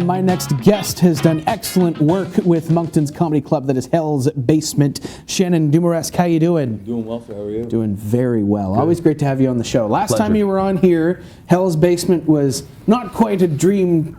My next guest has done excellent work with Moncton's comedy club that is Hell's Basement. Shannon, Dumaresque, how you doing? Doing well, sir. How are you? Doing very well. Good. Always great to have you on the show. Last Pleasure. time you were on here, Hell's Basement was not quite a dream,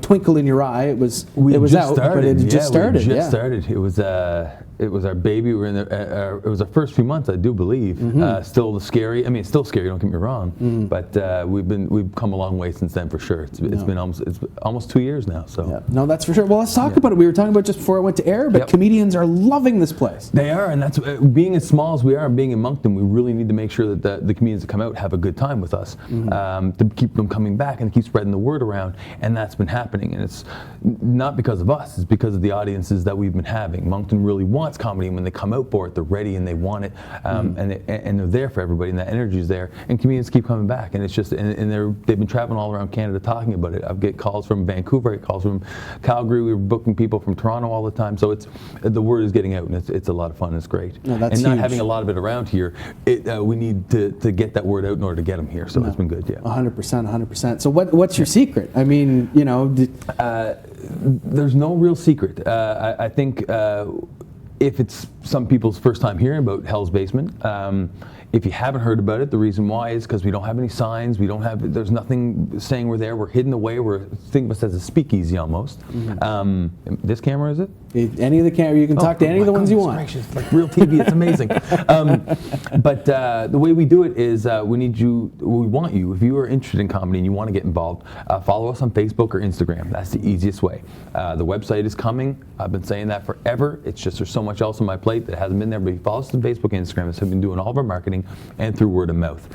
twinkle in your eye. It was out, but it just started. It was our baby. We were in it was our first few months, I do believe. Still scary. I mean, it's still scary. Don't get me wrong. But we've come a long way since then for sure. It's been almost 2 years now. So yeah. No, that's for sure. Well, let's talk about it. We were talking about just before I went to air, but comedians are loving this place. They are, and that's being as small as we are, being in Moncton. We really need to make sure that the comedians that come out have a good time with us, to keep them coming back and keep spreading the word around. And that's been happening. And it's not because of us. It's because of the audiences that we've been having. Moncton really wants comedy, and when they come out for it, they're ready and they want it, and they're there for everybody, and that energy is there. And comedians keep coming back, and it's just they've been traveling all around Canada talking about it. I get calls from Vancouver, I get calls from Calgary. We're booking people from Toronto all the time, so the word is getting out, and it's a lot of fun. It's great. No, that's and not huge. having a lot of it around here, we need to get that word out in order to get them here. So it's been good. Yeah, 100%. So what's your secret? I mean, there's no real secret. I think. If it's some people's first time hearing about Hell's Basement, if you haven't heard about it, the reason why is because we don't have any signs. There's nothing saying we're there. We're hidden away. Think of us as a speakeasy almost. This camera, is it? Any of the camera, you can talk to any of the ones you want. Gracious, like real TV, it's amazing. But the way we do it is we want you, if you are interested in comedy and you want to get involved, follow us on Facebook or Instagram. That's the easiest way. The website is coming. I've been saying that forever. It's just there's so much else on my plate that hasn't been there, but you follow us on Facebook and Instagram. So we've been doing all of our marketing and through word of mouth.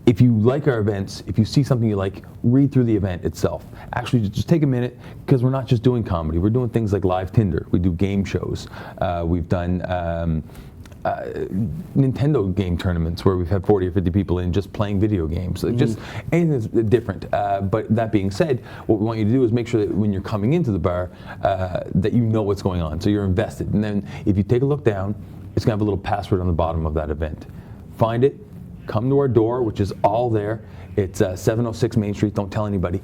If you like our events, if you see something you like, read through the event itself. Actually, just take a minute, because we're not just doing comedy. We're doing things like live Tinder. We do game shows. We've done Nintendo game tournaments where we've had 40 or 50 people in just playing video games. Just anything that's different. But that being said, what we want you to do is make sure that when you're coming into the bar, that you know what's going on. So you're invested. And then if you take a look down, it's going to have a little password on the bottom of that event. Find it. Come to our door, which is all there. It's 706 Main Street. Don't tell anybody.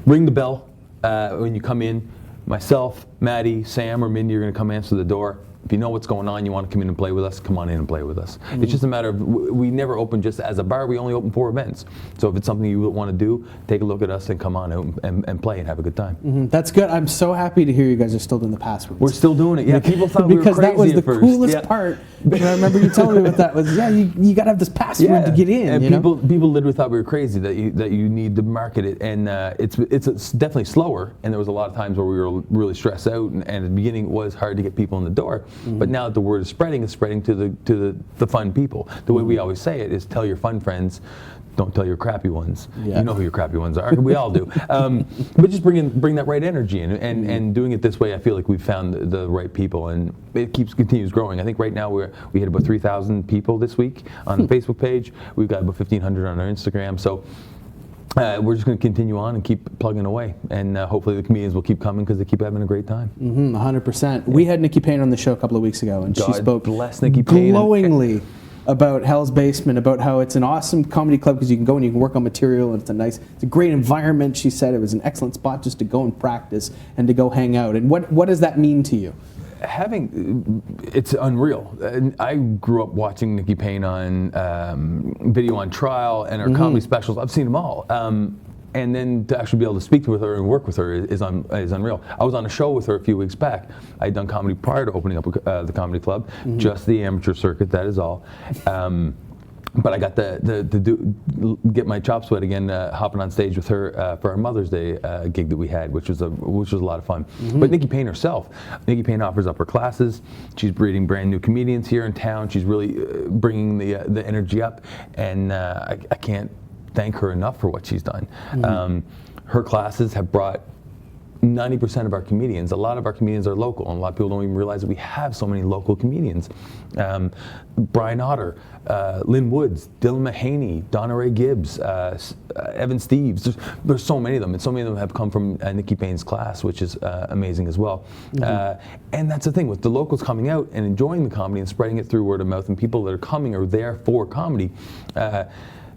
Ring the bell when you come in. Myself, Maddie, Sam, or Mindy are going to come answer the door. If you know what's going on, you want to come in and play with us, come on in and play with us. It's just a matter of, we never open just as a bar, we only open 4 events. So if it's something you want to do, take a look at us and come on out and play and have a good time. That's good. I'm so happy to hear you guys are still doing the passwords. We're still doing it. Yeah, people thought we were crazy that was the at first. coolest part. And I remember you telling me about that was, you got to have this password to get in. And people literally thought we were crazy, that you need to market it. And it's definitely slower. And there was a lot of times where we were really stressed out. And at the beginning, it was hard to get people in the door. But now that the word is spreading, it's spreading to the fun people. The way we always say it is, tell your fun friends, don't tell your crappy ones. Yeah. You know who your crappy ones are. We all do. But just bring that right energy in, and doing it this way, I feel like we've found the right people, and it continues growing. I think right now we hit about 3,000 people this week on the Facebook page. We've got about 1,500 on our Instagram. So. We're just going to continue on and keep plugging away, and hopefully the comedians will keep coming because they keep having a great time. 100%. We had Nikki Payne on the show a couple of weeks ago, and she spoke glowingly about Hell's Basement, about how it's an awesome comedy club because you can go and you can work on material, and it's a great environment. She said it was an excellent spot just to go and practice and to go hang out. And what does that mean to you? It's unreal. I grew up watching Nikki Payne on Video on Trial and her comedy specials. I've seen them all. And then to actually be able to speak with her and work with her is unreal. I was on a show with her a few weeks back. I had done comedy prior to opening up the comedy club, just the amateur circuit, that is all. But I got to get my chops wet again, hopping on stage with her for our Mother's Day gig that we had, which was a lot of fun. But Nikki Payne herself, Nikki Payne offers up her classes. She's breeding brand new comedians here in town. She's really bringing the energy up, and I can't thank her enough for what she's done. Her classes have brought 90% of our comedians. A lot of our comedians are local, and a lot of people don't even realize that we have so many local comedians. Brian Otter, Lynn Woods, Dylan Mahaney, Donna Ray Gibbs, Evan Steves. There's so many of them, and so many of them have come from Nikki Payne's class, which is amazing as well. And that's the thing, with the locals coming out and enjoying the comedy and spreading it through word of mouth, and people that are coming are there for comedy.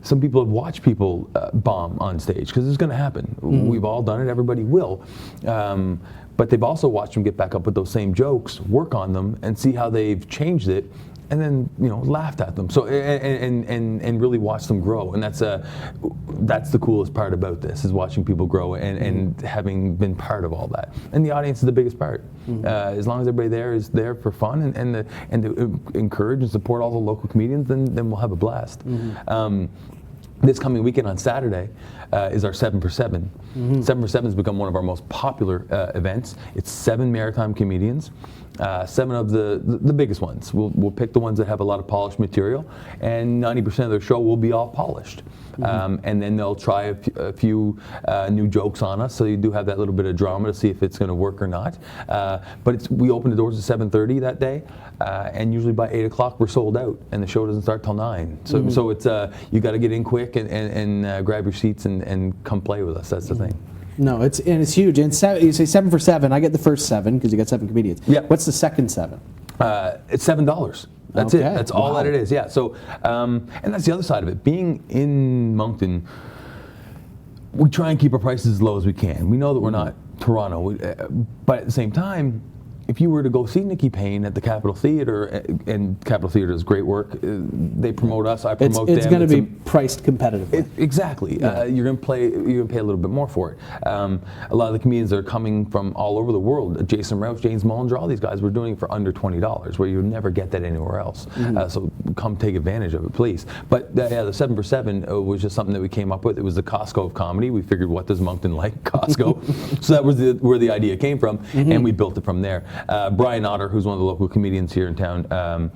some people have watched people bomb on stage, because it's going to happen. We've all done it. Everybody will. But they've also watched them get back up with those same jokes, work on them, and see how they've changed it, and then laughed at them. So and really watch them grow. And that's the coolest part about this, is watching people grow and having been part of all that. And the audience is the biggest part. As long as everybody there is there for fun and to encourage and support all the local comedians, then we'll have a blast. This coming weekend on Saturday is our 7 for 7. 7 for 7 has become one of our most popular events. It's 7 maritime comedians, 7 of the biggest ones. We'll pick the ones that have a lot of polished material, and 90% of their show will be all polished. And then they'll try a few new jokes on us, so you do have that little bit of drama to see if it's going to work or not. But we open the doors at 7:30 that day, and usually by 8 o'clock we're sold out, and the show doesn't start till 9. So it's you got to get in quick and grab your seats and come play with us. That's the thing. No, it's huge. And you say 7 for 7. I get the first 7 because you got 7 comedians. Yeah. What's the second 7? It's $7. That's it. That's all that it is. Yeah. So, and that's the other side of it. Being in Moncton, we try and keep our prices as low as we can. We know that we're not Toronto, but at the same time, if you were to go see Nikki Payne at the Capitol Theatre, and Capitol Theatre does great work, they promote us, I promote them. It's going to be priced competitively. Exactly. Yeah. You're going to pay a little bit more for it. A lot of the comedians are coming from all over the world. Jason Rouse, James Mullinger, all these guys were doing it for under $20, where you would never get that anywhere else. So come take advantage of it, please. But the 7 for 7 was just something that we came up with. It was the Costco of comedy. We figured, what does Moncton like? Costco. So that was where the idea came from, and we built it from there. Brian Otter, who's one of the local comedians here in town,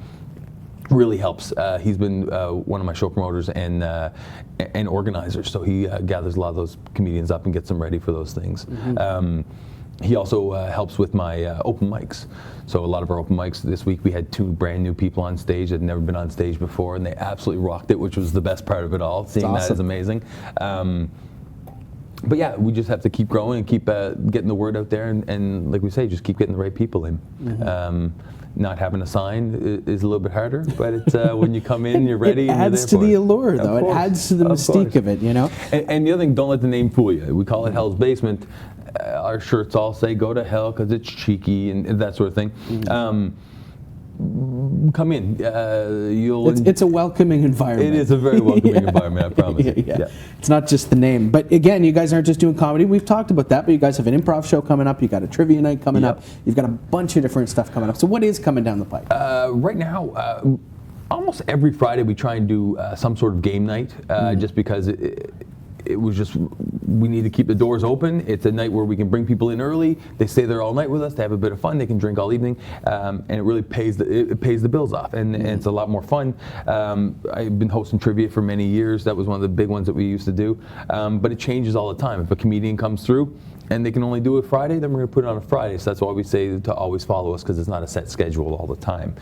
really helps. He's been one of my show promoters and organizers, so he gathers a lot of those comedians up and gets them ready for those things. He also helps with my open mics. So a lot of our open mics this week, we had 2 brand new people on stage that had never been on stage before, and they absolutely rocked it, which was the best part of it all. Seeing awesome. That is amazing. But yeah, we just have to keep growing and keep getting the word out there, and like we say, just keep getting the right people in. Not having a sign is a little bit harder, but it's when you come in, you're ready. It adds to the allure, though. It adds to the mystique of it, And the other thing, don't let the name fool you. We call it Hell's Basement. Our shirts all say "Go to Hell" because it's cheeky and that sort of thing. Come in. It's a welcoming environment. It is a very welcoming environment, I promise. Yeah. It's not just the name. But again, you guys aren't just doing comedy. We've talked about that, but you guys have an improv show coming up. You've got a trivia night coming up. You've got a bunch of different stuff coming up. So what is coming down the pipe? Right now, almost every Friday we try and do some sort of game night, just because it was just, we need to keep the doors open. It's a night where we can bring people in early. They stay there all night with us. They have a bit of fun. They can drink all evening, and it really pays the bills off. And it's a lot more fun. I've been hosting trivia for many years. That was one of the big ones that we used to do. But it changes all the time. If a comedian comes through and they can only do it Friday, then we're going to put it on a Friday. So that's why we say to always follow us, because it's not a set schedule all the time.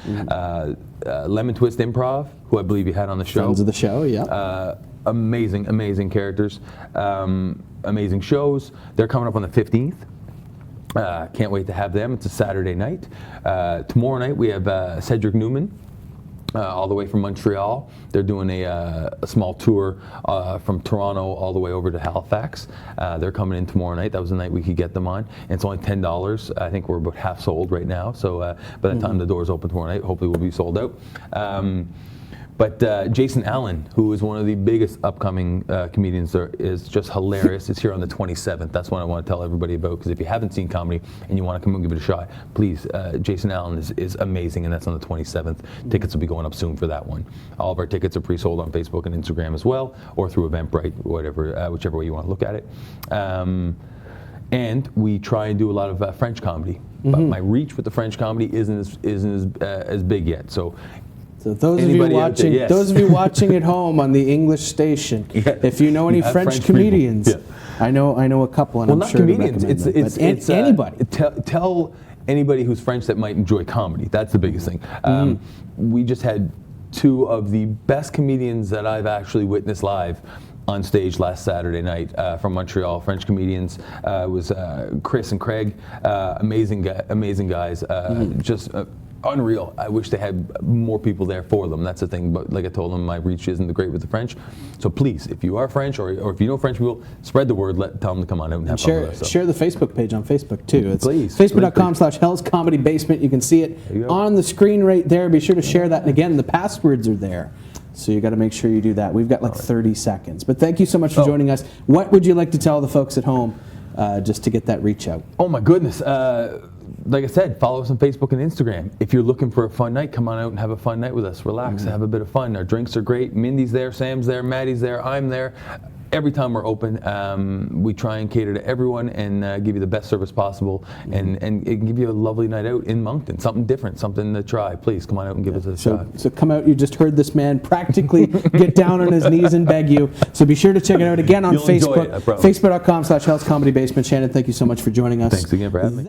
Lemon Twist Improv, who I believe you had on the show. Friends of the show, yeah. Amazing characters, amazing shows. They're coming up on the 15th. Can't wait to have them. It's a Saturday night. Tomorrow night we have Cedric Newman, all the way from Montreal. They're doing a small tour from Toronto all the way over to Halifax. They're coming in tomorrow night. That was the night we could get them on. And it's only $10. I think we're about half sold right now. So by the time the doors open tomorrow night, hopefully we'll be sold out. But Jason Allen, who is one of the biggest upcoming comedians there, is just hilarious. It's here on the 27th. That's what I want to tell everybody about, because if you haven't seen comedy and you want to come and give it a shot, please, Jason Allen is amazing, and that's on the 27th. Tickets will be going up soon for that one. All of our tickets are pre-sold on Facebook and Instagram as well, or through Eventbrite, whichever way you want to look at it. And we try and do a lot of French comedy. But my reach with the French comedy isn't as big yet. So those of you watching at home on the English station, if you know any French comedians, I know a couple, and I'm not sure comedians. It's anybody. Tell anybody who's French that might enjoy comedy. That's the biggest thing. We just had 2 of the best comedians that I've actually witnessed live on stage last Saturday night from Montreal, French comedians. It was Chris and Craig, amazing guys. Just unreal. I wish they had more people there for them. That's the thing. But like I told them, my reach isn't great with the French. So please, if you are French or if you know French people, spread the word. Tell them to come on out and have fun with us. So. Share the Facebook page on Facebook too. It's please. Facebook.com/HellsComedyBasement. You can see it on the screen right there. Be sure to share that. And again, the passwords are there. So you got to make sure you do that. We've got like 30 seconds. But thank you so much for joining us. What would you like to tell the folks at home just to get that reach out? Oh my goodness. Like I said, follow us on Facebook and Instagram. If you're looking for a fun night, come on out and have a fun night with us. Relax, have a bit of fun. Our drinks are great. Mindy's there, Sam's there, Maddie's there, I'm there. Every time we're open, we try and cater to everyone and give you the best service possible and give you a lovely night out in Moncton. Something different, something to try. Please come on out and give us a shot. So come out. You just heard this man practically get down on his knees and beg you. So be sure to check it out again on Facebook. Facebook.com/HellsComedyBasement. Shannon, thank you so much for joining us. Thanks again for having me.